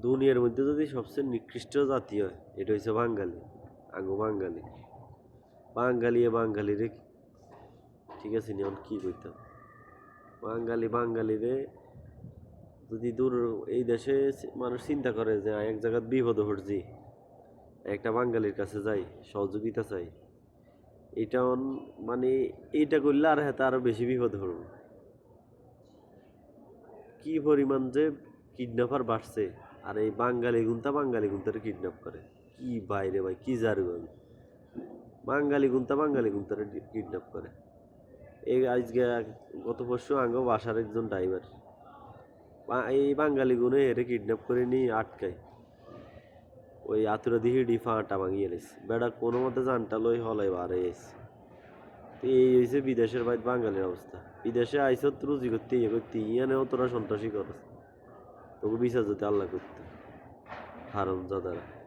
দুনিয়ার মধ্যে যদি সবচেয়ে নিকৃষ্ট জাতি হয় এটা হচ্ছে বাঙালি। আঙ্গো বাঙালি বাঙালি বাঙালি রে ঠিক আছে নি কি কইতাম বাঙালি রে যদি দূর এই দেশে মানুষ চিন্তা করে যে এক জায়গায় বিপদ হরছি একটা বাঙালির কাছে যাই সহযোগিতা চাই এটা মানে এইটা করলে আর হ্যাঁ আরো বেশি বিপদ হল কি পরিমাণ যে কিডন্যাপার বাড়ছে আর এই বাঙালি গুন্তারে কিডন্যাপ করে কি বাইরে ভাই কি জারুন বাঙালি গুন্তারে কিডন্যাপ করে এই আজকে গত পরশু আঙ্গ বাসার একজন ড্রাইভার এই বাঙালি গুনে এরে কিডন্যাপ করে নিয়ে আটকায় ওই আতুরা দিয়ে ফাঁটা ভাঙিয়ে এলেছে বেড়া কোনো মতে জানটা লই হলাই বারে এসে এই হয়েছে বিদেশের বাইরে বাঙালির অবস্থা বিদেশে আইসো রুজি করতে ইয়ে করতে ইয়ানেও তোরা সন্ত্রাসী করস তোকে বিচার যদি আল্লাহ করতে হারম জাদারা